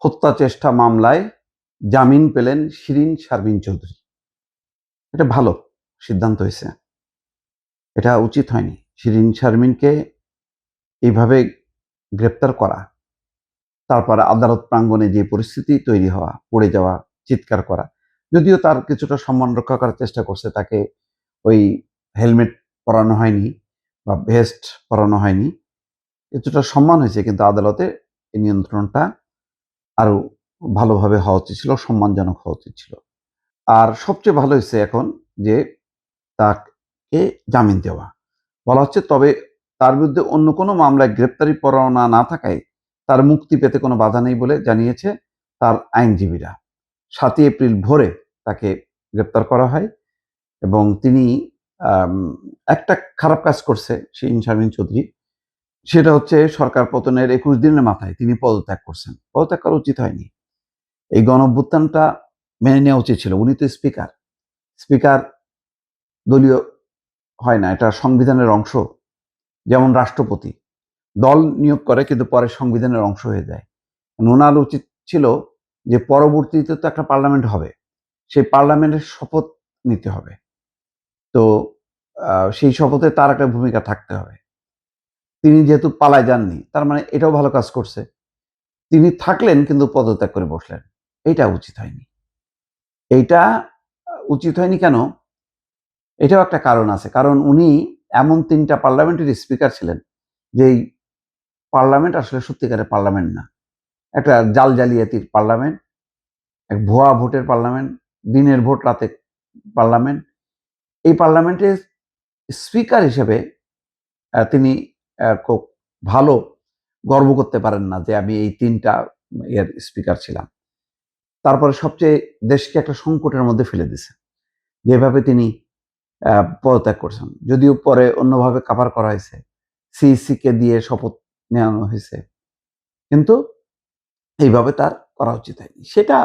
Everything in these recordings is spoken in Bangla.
হত্যা চেষ্টা মামলায় জামিন পেলেন শিরিন শারমিন চৌধুরী। এটা ভালো সিদ্ধান্ত হয়েছে, এটা উচিত হয়নি। শিরিন শারমিনকে এইভাবে গ্রেপ্তার করা, তারপরে আদালত প্রাঙ্গণে যে পরিস্থিতি তৈরি হওয়া, পড়ে যাওয়া, চিৎকার করা, যদিও তার কিছুটা সম্মান রক্ষা করার চেষ্টা করছে, তাকে ওই হেলমেট পরানো হয়নি বা ভেস্ট পরানো হয়নি, কিছুটা সম্মান হয়েছে, কিন্তু আদালতে এই নিয়ন্ত্রণটা আরো ভালোভাবে হওয়া উচিত ছিল, সম্মানজনক হওয়া উচিত ছিল। আর সবচেয়ে ভালো হয়েছে এখন যে তাকে জামিন দেওয়া। বলা হচ্ছে তবে তার বিরুদ্ধে অন্য কোনো মামলায় গ্রেপ্তারি পরোয়ানা না থাকায় তার মুক্তি পেতে কোনো বাধা নেই বলে জানিয়েছে তার আইনজীবীরা। ৭ই এপ্রিল ভোরে তাকে গ্রেপ্তার করা হয় এবং তিনি একটা খারাপ কাজ করছে শিরিন শারমিন চৌধুরী, সেটা হচ্ছে সরকার পতনের ২১ দিনের মাথায় তিনি পদত্যাগ করছেন। পদত্যাগ করা উচিত হয়নি। এই গণঅভ্যুত্থানটা মেনে নেওয়া উচিত ছিল। উনি তো স্পিকার, স্পিকার দলীয় হয় না, এটা সংবিধানের অংশ। যেমন রাষ্ট্রপতি দল নিয়োগ করে কিন্তু পরে সংবিধানের অংশ হয়ে যায়। ওনার উচিত ছিল যে পরবর্তীতে তো একটা পার্লামেন্ট হবে, সেই পার্লামেন্টের শপথ নিতে হবে। তো সেই শপথে তার একটা ভূমিকা থাকতে হবে। তিনি যেহেতু পালায় যাননি, তার মানে এটাও ভালো কাজ করছে। তিনি থাকলেন কিন্তু পদত্যাগ করে বসলেন। এইটা উচিত হয়নি। এইটা উচিত হয়নি কেন? এটাও একটা কারণ আছে। কারণ উনি এমন ৩টা পার্লামেন্টের স্পিকার ছিলেন, যেই পার্লামেন্ট আসলে সত্যিকারের পার্লামেন্ট না। একটা জাল জালিয়াতির পার্লামেন্ট, এক ভুয়া ভোটের পার্লামেন্ট, দিনের ভোট রাতে পার্লামেন্ট। এই পার্লামেন্টের স্পিকার হিসেবে তিনি খুব ভালো গর্ব করতে পারেন না যে আমি এই ৩টা এর স্পিকার ছিলাম। তারপরে সবচেয়ে দেশকে একটা সংকটের মধ্যে ফেলে দিছে, যেভাবে তিনি পদত্যাগ করছেন। যদিও পরে অন্যভাবে কাভার করা হয়েছে, সিইসিকে দিয়ে শপথ নেওয়ানো হয়েছে, কিন্তু এইভাবে তার করা উচিত হয়নি। সেটা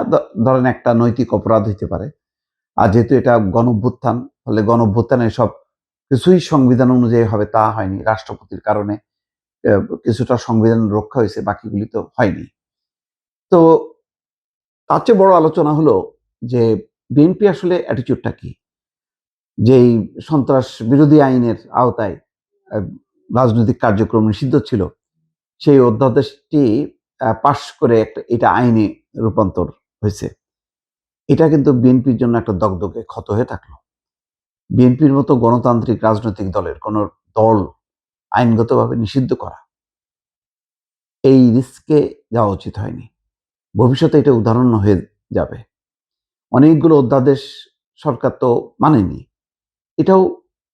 ধরেন একটা নৈতিক অপরাধ হইতে পারে। আর যেহেতু এটা গণঅভ্যুত্থান, ফলে গণঅভ্যুত্থানে সব কিছুই সংবিধান অনুযায়ী হবে তা হয়নি। রাষ্ট্রপতির কারণে কিছুটা সংবিধান রক্ষা হয়েছে, বাকিগুলি তো হয়নি। তো তার চেয়ে বড় আলোচনা হলো যে বিএনপি আসলে অ্যাটিটিউডটা কি? যেই সন্ত্রাস বিরোধী আইনের আওতায় রাজনৈতিক কার্যক্রম নিষিদ্ধ ছিল, সেই অধ্যাদেশটি পাশ করে এটা আইনে রূপান্তর হয়েছে। এটা কিন্তু বিএনপির জন্য একটা দগদগে ক্ষত হয়ে থাকলো। বিএনপির মতো গণতান্ত্রিক রাজনৈতিক দলের কোনো দল আইনগতভাবে নিষিদ্ধ করা, এই রিস্কে যাওয়া উচিত হয়নি। ভবিষ্যতে এটা উদাহরণ হয়ে যাবে। অনেকগুলো অধ্যাদেশ সরকার তো মানেনি, এটাও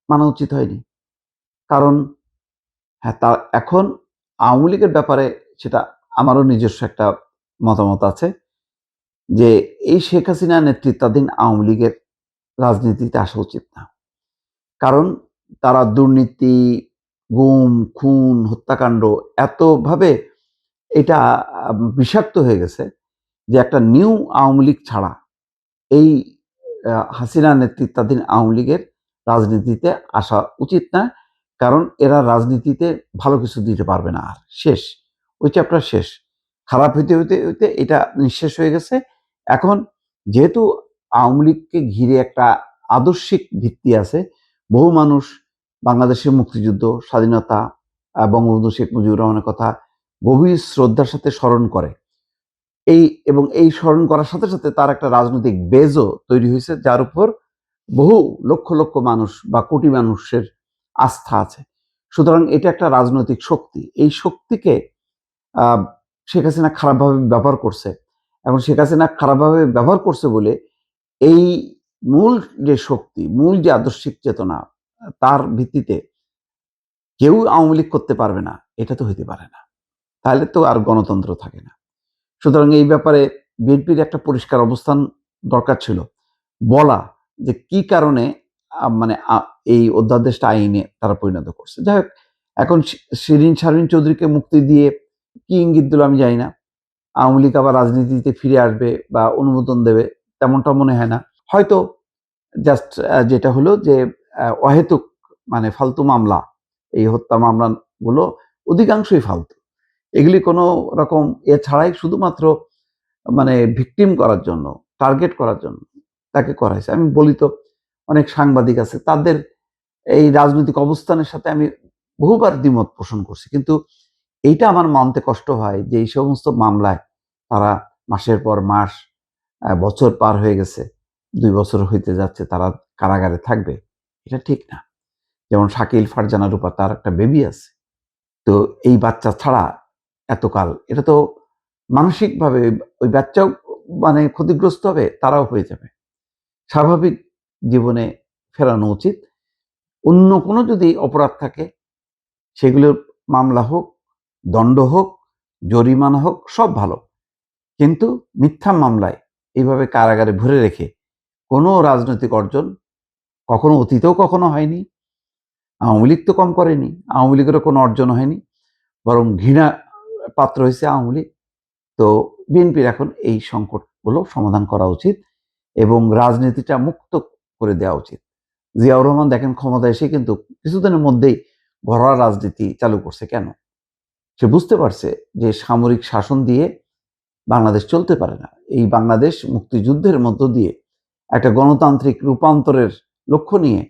মানা উচিত হয়নি। কারণ হ্যাঁ, তা এখন আওয়ামী লীগের ব্যাপারে সেটা আমারও নিজস্ব একটা মতামত আছে যে এই শেখ হাসিনা নেতৃত্বাধীন আওয়ামী লীগের রাজনীতিতে আসা উচিত না। কারণ তারা দুর্নীতি, গুম, খুন, হত্যাকাণ্ড এতভাবে এটা বিষাক্ত হয়ে গেছে যে একটা নিউ আওয়ামী লীগ ছাড়া এই হাসিনা নেতৃত্বাধীন আওয়ামী লীগের রাজনীতিতে আসা উচিত না। কারণ এরা রাজনীতিতে ভালো কিছু দিতে পারবে না আর। শেষ। ওই চ্যাপ্টার শেষ। খারাপ হইতে, হইতে, হইতে এটা নিঃশেষ হয়ে গেছে। এখন যেহেতু আওয়ামী লীগকে ঘিরে একটা আদর্শিক ভিত্তি আছে, বহু মানুষ বাংলাদেশের মুক্তিযুদ্ধ, স্বাধীনতা, বঙ্গবন্ধু শেখ মুজিবুর রহমানের কথা গভীর শ্রদ্ধার সাথে স্মরণ করে। এবং এই স্মরণ করার সাথে, সাথে তার একটা রাজনৈতিক বেজও তৈরি হয়েছে, যার উপর বহু লক্ষ, লক্ষ মানুষ বা কোটি মানুষের আস্থা আছে। সুতরাং এটা একটা রাজনৈতিক শক্তি। এই শক্তিকে আ শেখ হাসিনা খারাপভাবে ব্যবহার করছে। এবং শেখ হাসিনা খারাপভাবে ব্যবহার করছে বলে এই মূল যে শক্তি, মূল যে আদর্শিক চেতনা, তার ভিত্তিতে কেউ আওয়ামী লীগ করতে পারবে না, এটা তো হইতে পারে না। তাহলে তো আর গণতন্ত্র থাকে না। সুতরাং এই ব্যাপারে বিএনপির একটা পরিষ্কার অবস্থান দরকার ছিল। বলা যে কি কারণে মানে এই অধ্যাদেশটা আইনে তারা পরিণত করছে। যাই হোক, এখন শিরিন শারমিন চৌধুরীকে মুক্তি দিয়ে কি ইঙ্গিত দিল আমি জানি না। আওয়ামী লীগ আবার রাজনীতিতে ফিরে আসবে বা অনুমোদন দেবে, তেমনটা মনে হয় না। হয়তো জাস্ট যেটা হলো যে অহেতুক মানে ফালতু মামলা, এই হত্যা মামলাগুলো অধিকাংশই ফালতু। এগুলি কোনো রকম ছাড়াই শুধুমাত্র মানে ভিকটিম করার জন্য, টার্গেট করার জন্য তাকে করা হয়েছে। আমি বলি তো, অনেক সাংবাদিক আছে, তাদের এই রাজনৈতিক অবস্থানের সাথে আমি বহুবার দ্বিমত পোষণ করছি, কিন্তু এইটা আমার মানতে কষ্ট হয় যে এই সমস্ত মামলায় তারা মাসের পর মাস, বছর পার হয়ে গেছে, 2 বছর হইতে যাচ্ছে, তারা কারাগারে থাকবে। এটা ঠিক না। যেমন শাকিল ফারজানা রূপা, তার একটা বেবি আছে। তো এই বাচ্চা ছাড়া এতকাল, এটা তো মানসিকভাবে ওই বাচ্চাও মানে ক্ষতিগ্রস্ত হবে, তারাও হয়ে যাবে। স্বাভাবিক জীবনে ফেরানো উচিত। অন্য কোনো যদি অপরাধ থাকে, সেগুলোর মামলা হোক, দণ্ড হোক, জরিমানা হোক, সব ভালো। কিন্তু মিথ্যা মামলায় এইভাবে কারাগারে ভরে রেখে কোনো রাজনৈতিক অর্জন কখনো অতীতেও কখনো হয়নি। আওয়ামী লীগ তো কম করেনি, আওয়ামী লীগেরও কোনো অর্জন হয়নি, বরং ঘৃণা পাত্র হয়েছে আওয়ামী লীগ। তো বিএনপির এখন এই সংকটগুলো সমাধান করা উচিত এবং রাজনীতিটা মুক্ত করে দেওয়া উচিত। জিয়াউর রহমান দেখেন ক্ষমতা এসে কিন্তু কিছুদিনের মধ্যেই ঘরোয়া রাজনীতি চালু করছে। কেন? সে বুঝতে পারছে যে সামরিক শাসন দিয়ে বাংলাদেশ চলতে পারে না। এই বাংলাদেশ মুক্তিযুদ্ধের মধ্য দিয়ে একটা গণতান্ত্রিক রূপান্তরের লক্ষ্য নিয়ে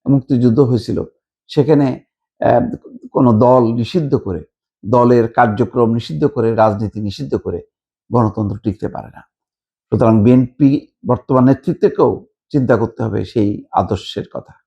মুক্তিযুদ্ধ হয়েছিল। সেখানে কোনো দল নিষিদ্ধ করে, দলের কার্যক্রম নিষিদ্ধ করে, রাজনীতি নিষিদ্ধ করে গণতন্ত্র টিকতে পারে না। সুতরাং বিএনপি বর্তমান নেতৃত্বকেও চিন্তা করতে হবে সেই আদর্শের কথা।